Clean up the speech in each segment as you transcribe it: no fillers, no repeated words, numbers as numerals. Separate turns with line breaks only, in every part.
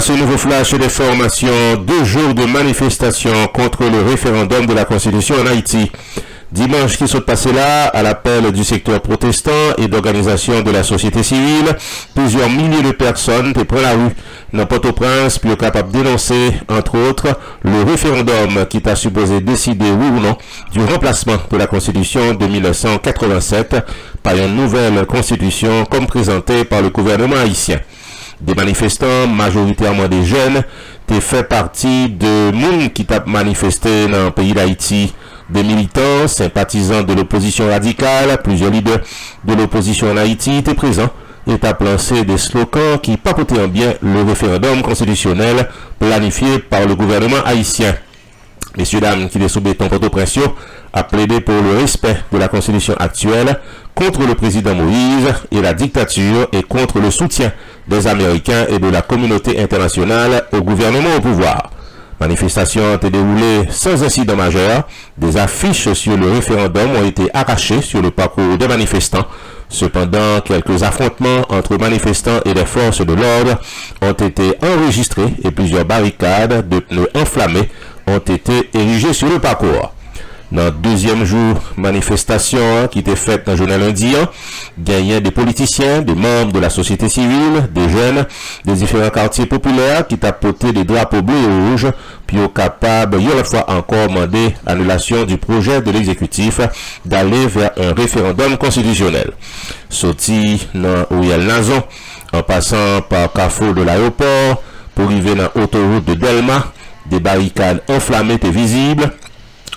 ce nouveau flash d'information. 2 jours de manifestation contre le référendum de la Constitution en Haïti. Dimanche qui s'est passé là, à l'appel du secteur protestant et d'organisations de la société civile, plusieurs milliers de personnes étaient près la rue dans Port-au-Prince, puis capables de dénoncer, entre autres, le référendum qui t'a supposé décider oui ou non du remplacement de la Constitution de 1987 par une nouvelle Constitution comme présentée par le gouvernement haïtien. Des manifestants, majoritairement des jeunes, t'es fait partie de monde qui t'a manifesté dans le pays d'Haïti. Des militants, sympathisants de l'opposition radicale, plusieurs leaders de l'opposition en Haïti étaient présents et ont lancé des slogans qui papotaient en bien le référendum constitutionnel planifié par le gouvernement haïtien. Messieurs, dames, qui les sous béton Port-au-Prince a plaidé pour le respect de la constitution actuelle contre le président Moïse et la dictature et contre le soutien des Américains et de la communauté internationale au gouvernement au pouvoir. Manifestation a été déroulée sans incident majeur. Des affiches sur le référendum ont été arrachées sur le parcours des manifestants. Cependant, quelques affrontements entre manifestants et des forces de l'ordre ont été enregistrés et plusieurs barricades de pneus enflammés ont été érigées sur le parcours. Dans le deuxième jour, manifestation qui était faite dans le journal lundi, gagnant des politiciens, des membres de la société civile, des jeunes, des différents quartiers populaires qui tapotaient des drapeaux bleus et rouges, puis au capable, il y a la fois encore demandé annulation du projet de l'exécutif d'aller vers un référendum constitutionnel. Sorti dans Ouriel Nazon, en passant par Carrefour de l'aéroport, pour arriver dans l'autoroute de Delma, des barricades enflammées et visibles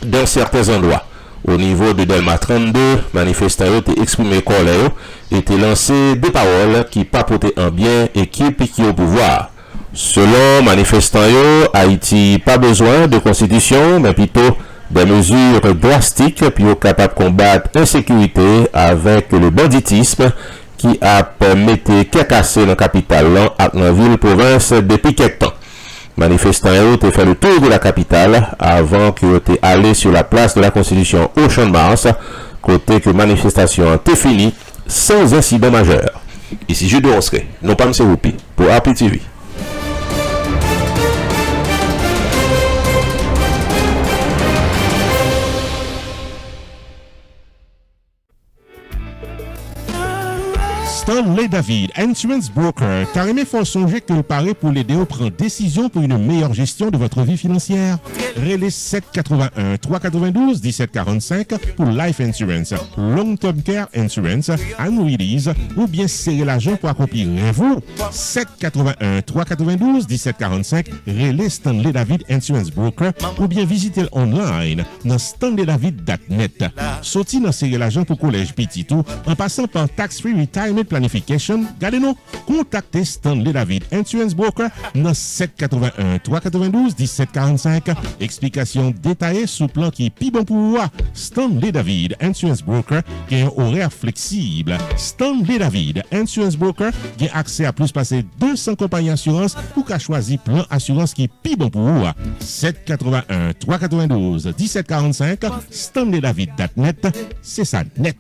dans certains endroits. Au niveau de Delma 32, manifestants ont exprimé colère et ont lancé des paroles qui papotaient en bien équipe qui au pouvoir. Selon manifestants, Haïti pas besoin de constitution, mais plutôt des mesures drastiques puis capable de combattre l'insécurité avec le banditisme qui a permis de casser dans la capitale à la ville province depuis quelques temps. Manifestants ont fait le tour de la capitale avant qu'ils aient allé sur la place de la Constitution au Champ de Mars, côté que manifestation était finie sans incident majeur. Ici Jules Onsré, non pas M. Roupi, pour Happy TV.
Stanley David, Insurance Broker, carrément faut songer que le paraît pour l'aider à prendre décision pour une meilleure gestion de votre vie financière. Relais 781 392 1745 pour Life Insurance, Long Term Care Insurance, Annuities ou bien serrer l'argent pour accomplir vous. 781 392 1745 Relais Stanley David Insurance Broker ou bien visitez online dans stanleydavid.net. Sorti dans serrer l'argent pour collège petit tout en passant par Tax Free Retirement Planification, gardez-nous, contactez Stanley David Insurance Broker dans 781 392 1745. Explication détaillée sous plan qui est plus bon pour vous. Stanley David Insurance Broker qui a un horaire flexible. Stanley David Insurance Broker qui a accès à plus passer 200 compagnies d'assurance pour qu'à choisir plan assurance qui est plus bon pour vous. 781 392 1745 StanleyDavid.net, c'est ça net.